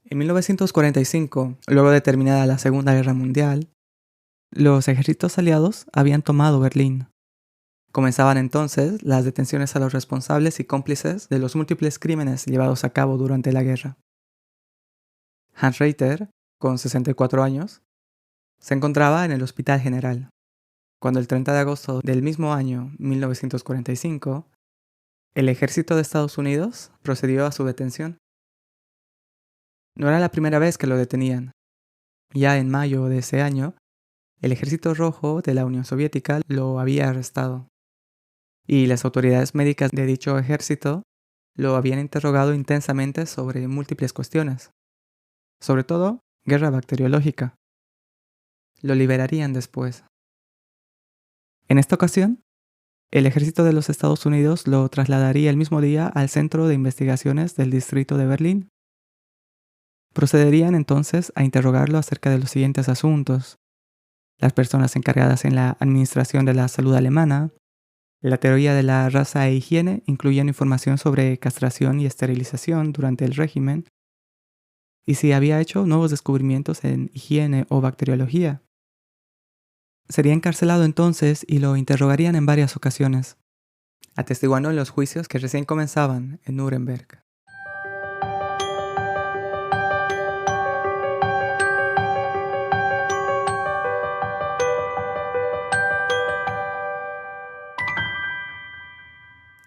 En 1945, luego de terminada la Segunda Guerra Mundial, los ejércitos aliados habían tomado Berlín. Comenzaban entonces las detenciones a los responsables y cómplices de los múltiples crímenes llevados a cabo durante la guerra. Hans Reiter, con 64 años, se encontraba en el Hospital General, cuando el 30 de agosto del mismo año, 1945, el ejército de Estados Unidos procedió a su detención. No era la primera vez que lo detenían. Ya en mayo de ese año, el Ejército Rojo de la Unión Soviética lo había arrestado, y las autoridades médicas de dicho ejército lo habían interrogado intensamente sobre múltiples cuestiones, sobre todo guerra bacteriológica. Lo liberarían después. En esta ocasión, el ejército de los Estados Unidos lo trasladaría el mismo día al Centro de Investigaciones del Distrito de Berlín. Procederían entonces a interrogarlo acerca de los siguientes asuntos: las personas encargadas en la administración de la salud alemana, la teoría de la raza e higiene, incluyendo información sobre castración y esterilización durante el régimen, y si había hecho nuevos descubrimientos en higiene o bacteriología. Sería encarcelado entonces y lo interrogarían en varias ocasiones, atestiguando en los juicios que recién comenzaban en Nuremberg.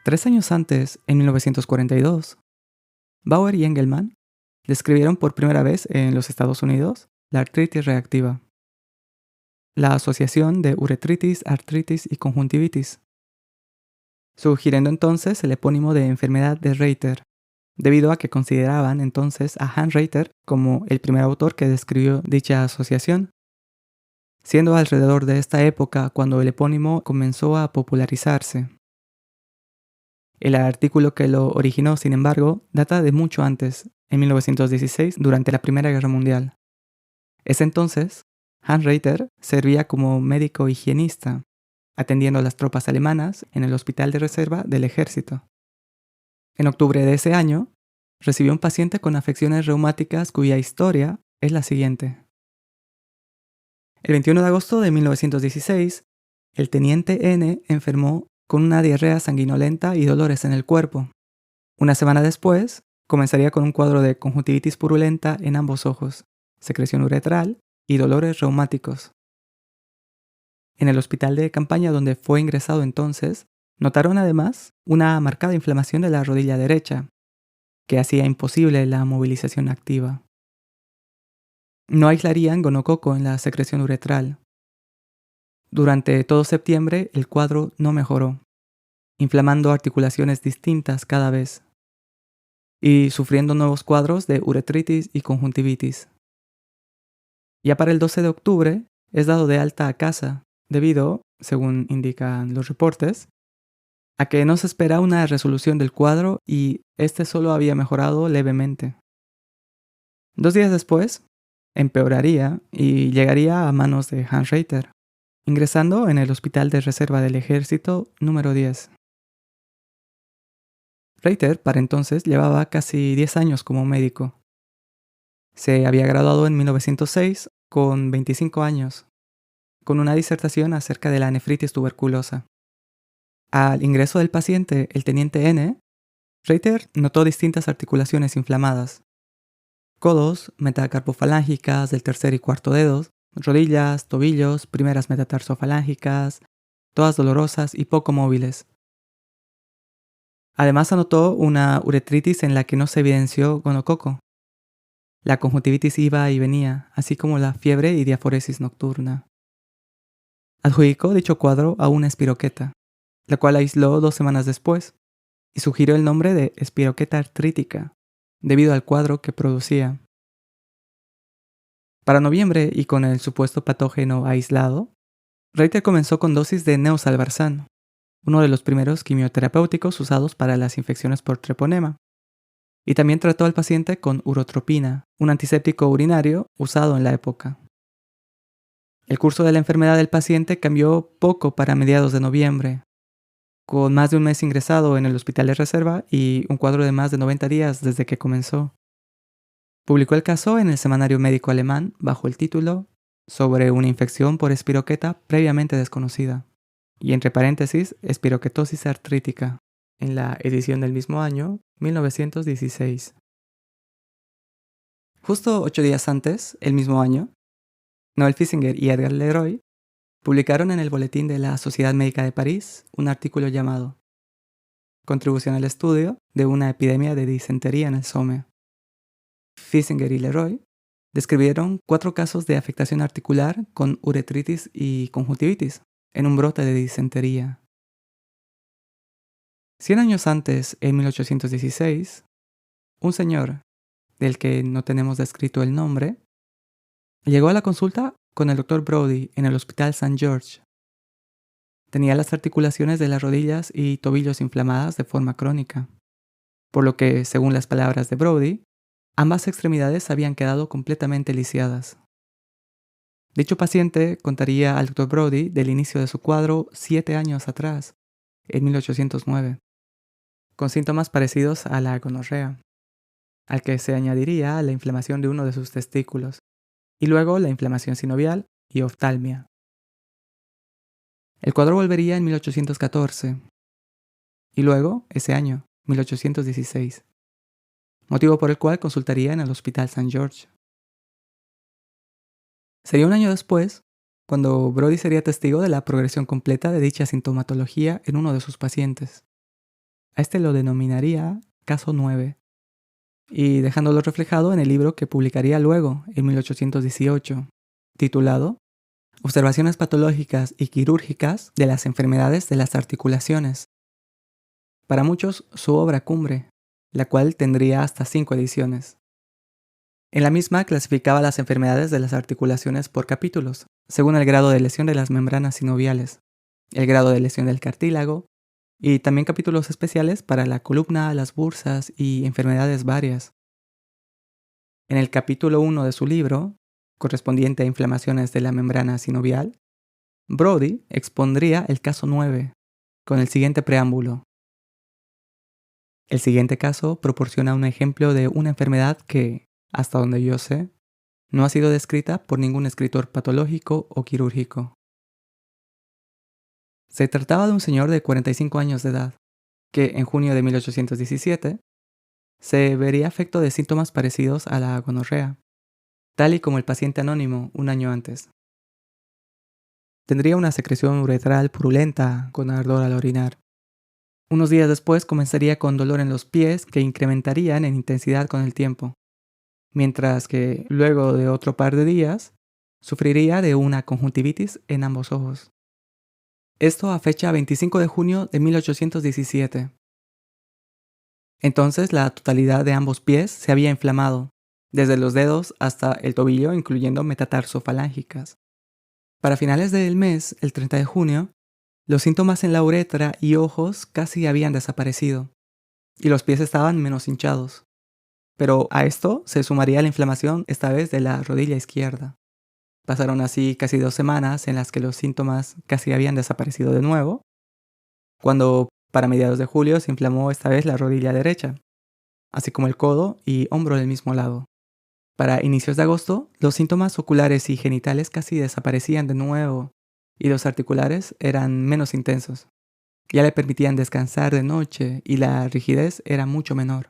Tres años antes, en 1942, Bauer y Engelmann describieron por primera vez en los Estados Unidos la artritis reactiva, la asociación de uretritis, artritis y conjuntivitis, sugiriendo entonces el epónimo de enfermedad de Reiter, debido a que consideraban entonces a Hans Reiter como el primer autor que describió dicha asociación, siendo alrededor de esta época cuando el epónimo comenzó a popularizarse. El artículo que lo originó, sin embargo, data de mucho antes, en 1916, durante la Primera Guerra Mundial. Es entonces, Hans Reiter servía como médico higienista, atendiendo a las tropas alemanas en el hospital de reserva del ejército. En octubre de ese año, recibió un paciente con afecciones reumáticas cuya historia es la siguiente. El 21 de agosto de 1916, el teniente N enfermó con una diarrea sanguinolenta y dolores en el cuerpo. Una semana después, comenzaría con un cuadro de conjuntivitis purulenta en ambos ojos, secreción uretral y dolores reumáticos. En el hospital de campaña donde fue ingresado entonces, notaron además una marcada inflamación de la rodilla derecha, que hacía imposible la movilización activa. No aislarían gonococo en la secreción uretral. Durante todo septiembre el cuadro no mejoró, inflamando articulaciones distintas cada vez, y sufriendo nuevos cuadros de uretritis y conjuntivitis. Ya para el 12 de octubre es dado de alta a casa, debido, según indican los reportes, a que no se espera una resolución del cuadro y este solo había mejorado levemente. 2 días después, empeoraría y llegaría a manos de Hans Reiter, ingresando en el Hospital de Reserva del Ejército número 10. Reiter, para entonces, llevaba casi 10 años como médico. Se había graduado en 1906 con 25 años, con una disertación acerca de la nefritis tuberculosa. Al ingreso del paciente, el teniente N, Reiter notó distintas articulaciones inflamadas: codos, metacarpofalángicas del tercer y cuarto dedos, rodillas, tobillos, primeras metatarsofalángicas, todas dolorosas y poco móviles. Además anotó una uretritis en la que no se evidenció gonococo. La conjuntivitis iba y venía, así como la fiebre y diaforesis nocturna. Adjudicó dicho cuadro a una espiroqueta, la cual aisló 2 semanas después, y sugirió el nombre de espiroqueta artrítica, debido al cuadro que producía. Para noviembre, y con el supuesto patógeno aislado, Reiter comenzó con dosis de neosalvarsan, uno de los primeros quimioterapéuticos usados para las infecciones por treponema, y también trató al paciente con urotropina, un antiséptico urinario usado en la época. El curso de la enfermedad del paciente cambió poco para mediados de noviembre, con más de un mes ingresado en el hospital de reserva y un cuadro de más de 90 días desde que comenzó. Publicó el caso en el Semanario Médico Alemán bajo el título sobre una infección por espiroqueta previamente desconocida, y entre paréntesis, espiroquetosis artrítica, en la edición del mismo año, 1916. Justo 8 días antes, el mismo año, Noel Fisinger y Edgar Leroy publicaron en el Boletín de la Sociedad Médica de París un artículo llamado Contribución al estudio de una epidemia de disentería en el Somme. Fisinger y Leroy describieron 4 casos de afectación articular con uretritis y conjuntivitis en un brote de disentería. 100 años antes, en 1816, un señor, del que no tenemos descrito el nombre, llegó a la consulta con el Dr. Brodie en el Hospital St. George. Tenía las articulaciones de las rodillas y tobillos inflamadas de forma crónica, por lo que, según las palabras de Brodie, ambas extremidades habían quedado completamente lisiadas. Dicho paciente contaría al Dr. Brodie del inicio de su cuadro 7 años atrás, en 1809, con síntomas parecidos a la gonorrea, al que se añadiría la inflamación de uno de sus testículos, y luego la inflamación sinovial y oftalmia. El cuadro volvería en 1814, y luego, ese año, 1816, motivo por el cual consultaría en el Hospital St. George. Sería un año después cuando Brodie sería testigo de la progresión completa de dicha sintomatología en uno de sus pacientes. A este lo denominaría caso 9, y dejándolo reflejado en el libro que publicaría luego, en 1818, titulado Observaciones patológicas y quirúrgicas de las enfermedades de las articulaciones. Para muchos, su obra cumbre, la cual tendría hasta 5 ediciones. En la misma clasificaba las enfermedades de las articulaciones por capítulos, según el grado de lesión de las membranas sinoviales, el grado de lesión del cartílago, y también capítulos especiales para la columna, las bursas y enfermedades varias. En el capítulo 1 de su libro, correspondiente a inflamaciones de la membrana sinovial, Brodie expondría el caso 9, con el siguiente preámbulo. El siguiente caso proporciona un ejemplo de una enfermedad que, hasta donde yo sé, no ha sido descrita por ningún escritor patológico o quirúrgico. Se trataba de un señor de 45 años de edad, que en junio de 1817 se vería afecto de síntomas parecidos a la gonorrea, tal y como el paciente anónimo un año antes. Tendría una secreción uretral purulenta con ardor al orinar. Unos días después comenzaría con dolor en los pies que incrementarían en intensidad con el tiempo, mientras que luego de otro par de días sufriría de una conjuntivitis en ambos ojos. Esto a fecha 25 de junio de 1817. Entonces la totalidad de ambos pies se había inflamado, desde los dedos hasta el tobillo, incluyendo metatarsofalángicas. Para finales del mes, el 30 de junio, los síntomas en la uretra y ojos casi habían desaparecido, y los pies estaban menos hinchados. Pero a esto se sumaría la inflamación, esta vez de la rodilla izquierda. Pasaron así casi 2 semanas en las que los síntomas casi habían desaparecido de nuevo, cuando para mediados de julio se inflamó esta vez la rodilla derecha, así como el codo y hombro del mismo lado. Para inicios de agosto, los síntomas oculares y genitales casi desaparecían de nuevo, y los articulares eran menos intensos. Ya le permitían descansar de noche y la rigidez era mucho menor.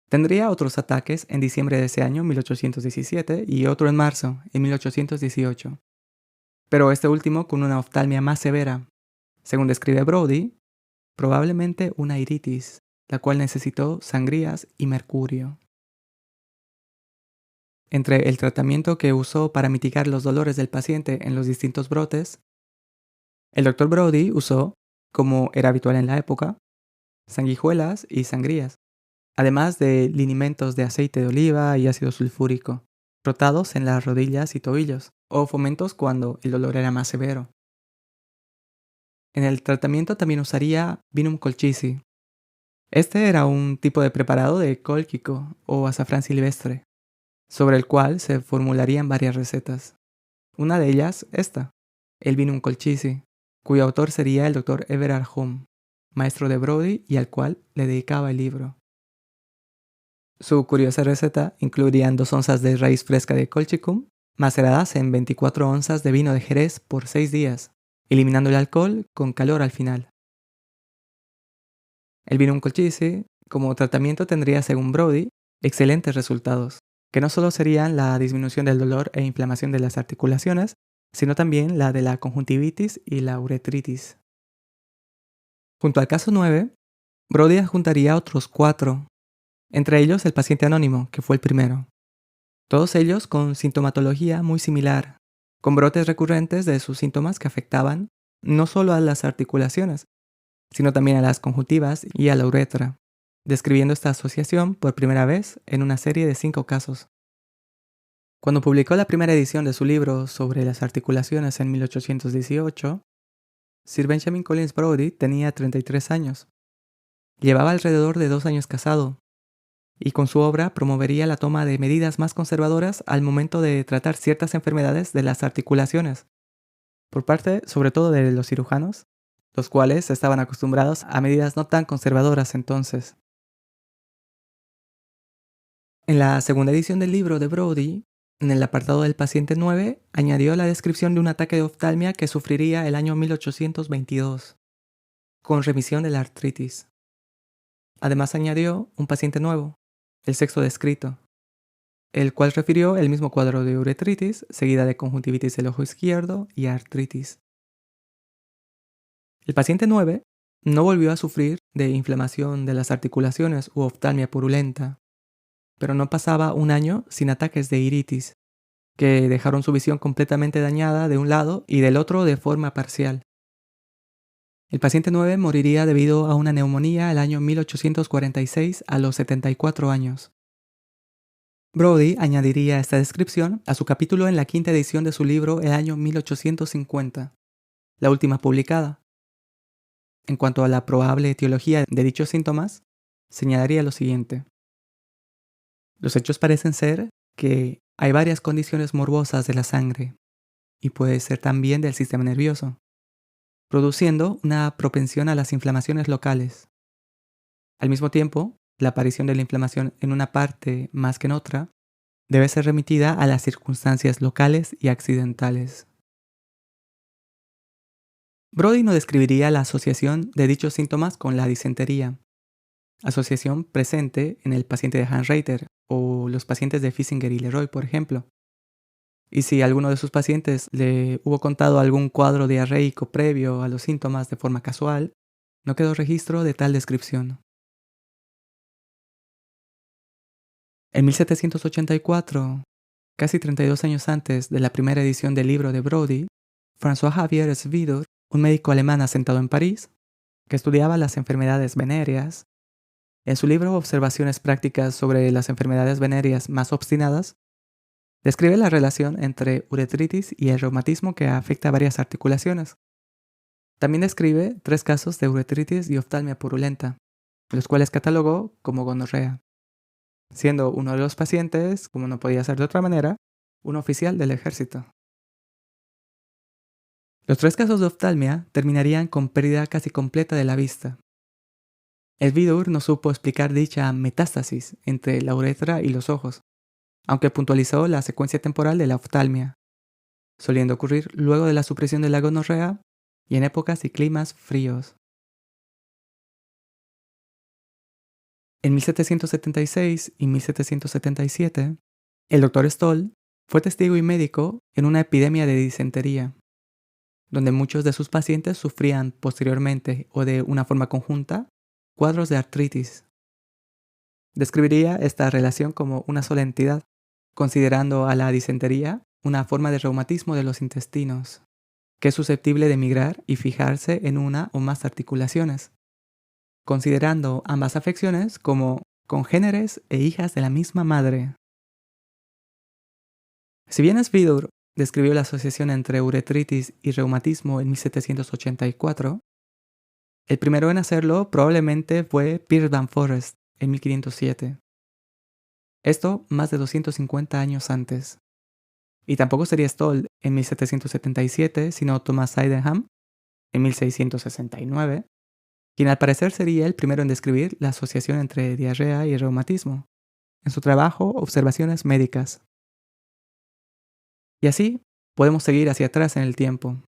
Tendría otros ataques en diciembre de ese año, 1817, y otro en marzo, en 1818. Pero este último con una oftalmia más severa. Según describe Brodie, probablemente una iritis, la cual necesitó sangrías y mercurio. Entre el tratamiento que usó para mitigar los dolores del paciente en los distintos brotes, el Dr. Brodie usó, como era habitual en la época, sanguijuelas y sangrías, además de linimentos de aceite de oliva y ácido sulfúrico, frotados en las rodillas y tobillos, o fomentos cuando el dolor era más severo. En el tratamiento también usaría vinum colchicii. Este era un tipo de preparado de cólquico o azafrán silvestre, sobre el cual se formularían varias recetas. Una de ellas, esta, el vinum colchicii, cuyo autor sería el Dr. Everard Home, maestro de Brodie y al cual le dedicaba el libro. Su curiosa receta incluiría 2 onzas de raíz fresca de colchicum, maceradas en 24 onzas de vino de Jerez por 6 días, eliminando el alcohol con calor al final. El vino colchicum como tratamiento tendría, según Brody, excelentes resultados, que no solo serían la disminución del dolor e inflamación de las articulaciones, sino también la de la conjuntivitis y la uretritis. Junto al caso 9, Brody adjuntaría otros 4, entre ellos el paciente anónimo, que fue el primero. Todos ellos con sintomatología muy similar, con brotes recurrentes de sus síntomas que afectaban no solo a las articulaciones, sino también a las conjuntivas y a la uretra, describiendo esta asociación por primera vez en una serie de 5 casos. Cuando publicó la primera edición de su libro sobre las articulaciones en 1818, Sir Benjamin Collins Brody tenía 33 años. Llevaba alrededor de 2 años casado, y con su obra promovería la toma de medidas más conservadoras al momento de tratar ciertas enfermedades de las articulaciones, por parte sobre todo de los cirujanos, los cuales estaban acostumbrados a medidas no tan conservadoras entonces. En la segunda edición del libro de Brody, en el apartado del paciente 9, añadió la descripción de un ataque de oftalmia que sufriría el año 1822, con remisión de la artritis. Además añadió un paciente nuevo, el sexto descrito, el cual refirió el mismo cuadro de uretritis, seguida de conjuntivitis del ojo izquierdo y artritis. El paciente 9 no volvió a sufrir de inflamación de las articulaciones u oftalmia purulenta, pero no pasaba un año sin ataques de iritis, que dejaron su visión completamente dañada de un lado y del otro de forma parcial. El paciente 9 moriría debido a una neumonía el año 1846 a los 74 años. Brody añadiría esta descripción a su capítulo en la quinta edición de su libro el año 1850, la última publicada. En cuanto a la probable etiología de dichos síntomas, señalaría lo siguiente. Los hechos parecen ser que hay varias condiciones morbosas de la sangre, y puede ser también del sistema nervioso, produciendo una propensión a las inflamaciones locales. Al mismo tiempo, la aparición de la inflamación en una parte más que en otra debe ser remitida a las circunstancias locales y accidentales. Brody no describiría la asociación de dichos síntomas con la disentería, asociación presente en el paciente de Hanreiter o los pacientes de Fisinger y Leroy, por ejemplo. Y si alguno de sus pacientes le hubo contado algún cuadro diarreico previo a los síntomas de forma casual, no quedó registro de tal descripción. En 1784, casi 32 años antes de la primera edición del libro de Brody, François Xavier Svidor, un médico alemán asentado en París, que estudiaba las enfermedades venéreas, en su libro Observaciones prácticas sobre las enfermedades venéreas más obstinadas, describe la relación entre uretritis y el reumatismo que afecta a varias articulaciones. También describe 3 casos de uretritis y oftalmia purulenta, los cuales catalogó como gonorrea, siendo uno de los pacientes, como no podía ser de otra manera, un oficial del ejército. Los 3 casos de oftalmia terminarían con pérdida casi completa de la vista. Svidor no supo explicar dicha metástasis entre la uretra y los ojos, aunque puntualizó la secuencia temporal de la oftalmia, soliendo ocurrir luego de la supresión de la gonorrea y en épocas y climas fríos. En 1776 y 1777, el Dr. Stoll fue testigo y médico en una epidemia de disentería, donde muchos de sus pacientes sufrían posteriormente o de una forma conjunta cuadros de artritis. Describiría esta relación como una sola entidad, considerando a la disentería una forma de reumatismo de los intestinos, que es susceptible de migrar y fijarse en una o más articulaciones, considerando ambas afecciones como congéneres e hijas de la misma madre. Si bien Svidor describió la asociación entre uretritis y reumatismo en 1784, el primero en hacerlo probablemente fue Piers Van Forest en 1507. Esto más de 250 años antes. Y tampoco sería Stoll en 1777, sino Thomas Sydenham en 1669, quien al parecer sería el primero en describir la asociación entre diarrea y reumatismo, en su trabajo Observaciones médicas. Y así podemos seguir hacia atrás en el tiempo.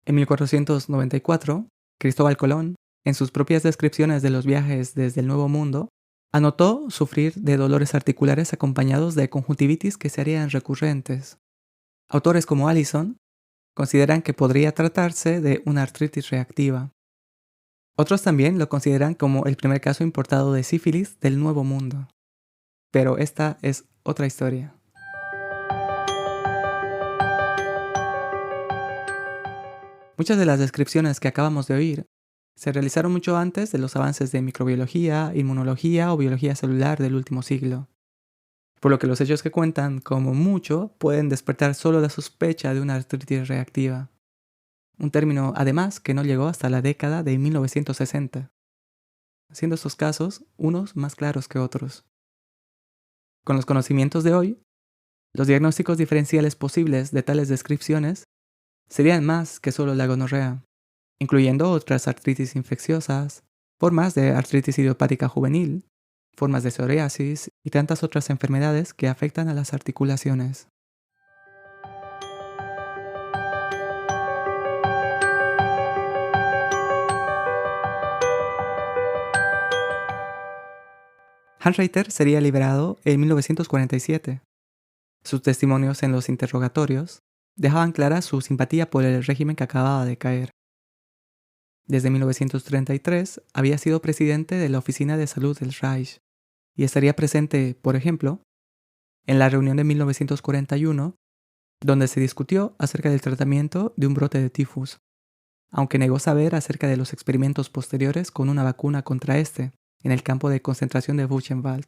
En 1494, Cristóbal Colón, en sus propias descripciones de los viajes desde el Nuevo Mundo, anotó sufrir de dolores articulares acompañados de conjuntivitis que se harían recurrentes. Autores como Allison consideran que podría tratarse de una artritis reactiva. Otros también lo consideran como el primer caso importado de sífilis del Nuevo Mundo. Pero esta es otra historia. Muchas de las descripciones que acabamos de oír se realizaron mucho antes de los avances de microbiología, inmunología o biología celular del último siglo, por lo que los hechos que cuentan, como mucho, pueden despertar solo la sospecha de una artritis reactiva, un término además que no llegó hasta la década de 1960, siendo estos casos unos más claros que otros. Con los conocimientos de hoy, los diagnósticos diferenciales posibles de tales descripciones serían más que solo la gonorrea, incluyendo otras artritis infecciosas, formas de artritis idiopática juvenil, formas de psoriasis y tantas otras enfermedades que afectan a las articulaciones. Hans Reiter sería liberado en 1947. Sus testimonios en los interrogatorios dejaban clara su simpatía por el régimen que acababa de caer. Desde 1933 había sido presidente de la Oficina de Salud del Reich y estaría presente, por ejemplo, en la reunión de 1941, donde se discutió acerca del tratamiento de un brote de tifus, aunque negó saber acerca de los experimentos posteriores con una vacuna contra este en el campo de concentración de Buchenwald,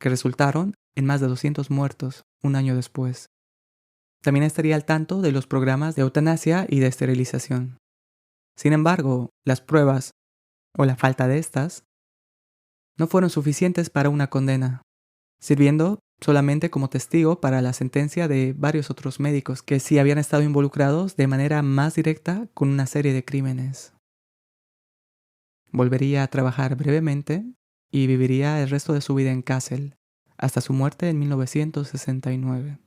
que resultaron en más de 200 muertos un año después. También estaría al tanto de los programas de eutanasia y de esterilización. Sin embargo, las pruebas, o la falta de estas, no fueron suficientes para una condena, sirviendo solamente como testigo para la sentencia de varios otros médicos que sí habían estado involucrados de manera más directa con una serie de crímenes. Volvería a trabajar brevemente y viviría el resto de su vida en Kassel, hasta su muerte en 1969.